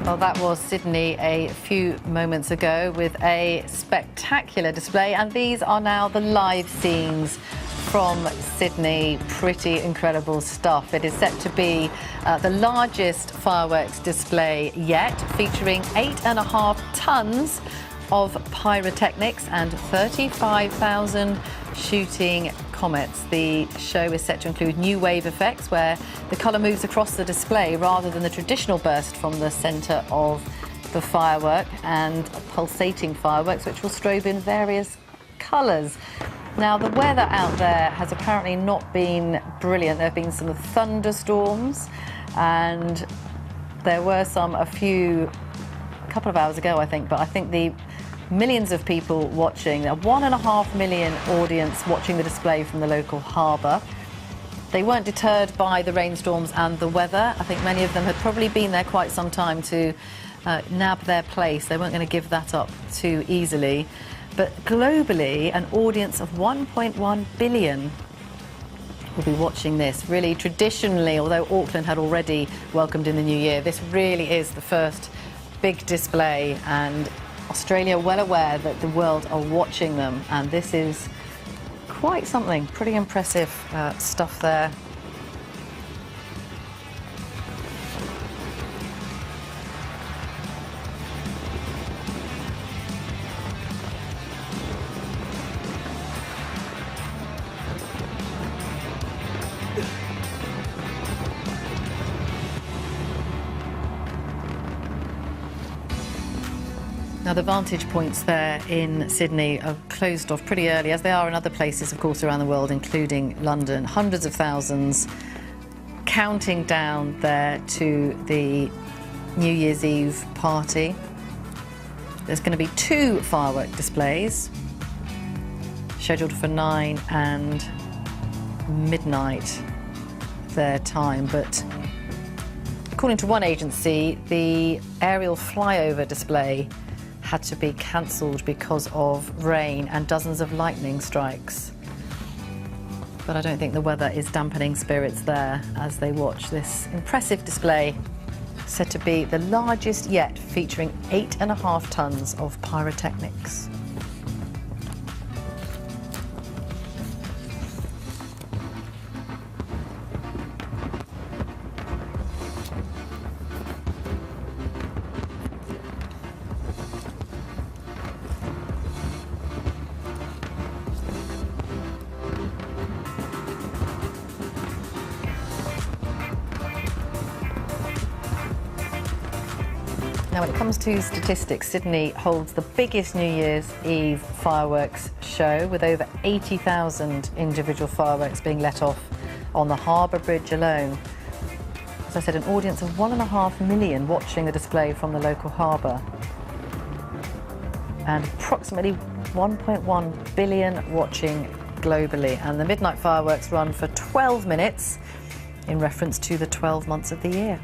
Well, that was Sydney a few moments ago with a spectacular display, and these are now the live scenes from Sydney. Pretty incredible stuff. It is set to be the largest fireworks display yet, featuring 8.5 tons of pyrotechnics and 35,000 shooting comets. The show is set to include new wave effects where the colour moves across the display rather than the traditional burst from the centre of the firework, and pulsating fireworks which will strobe in various colours. Now, the weather out there has apparently not been brilliant. There have been some thunderstorms, and there were a couple of hours ago, I think, but I think the millions of people watching, a 1.5 million audience watching the display from the local harbour. They weren't deterred by the rainstorms and the weather. I think many of them had probably been there quite some time to nab their place. They weren't going to give that up too easily. But globally, an audience of 1.1 billion will be watching this. Really, traditionally, although Auckland had already welcomed in the new year, this really is the first big display, and Australia well aware that the world are watching them, and this is quite something. Pretty impressive stuff there. Now, the vantage points there in Sydney are closed off pretty early, as they are in other places, of course, around the world, including London. Hundreds of thousands counting down there to the New Year's Eve party. There's going to be 2 firework displays scheduled for 9 and midnight their time, but according to one agency, the aerial flyover display had to be cancelled because of rain and dozens of lightning strikes. But I don't think the weather is dampening spirits there as they watch this impressive display, said to be the largest yet, featuring 8.5 tons of pyrotechnics. Now, when it comes to statistics, Sydney holds the biggest New Year's Eve fireworks show, with over 80,000 individual fireworks being let off on the Harbour Bridge alone. As I said, an audience of 1.5 million watching the display from the local harbour, and approximately 1.1 billion watching globally. And the midnight fireworks run for 12 minutes in reference to the 12 months of the year.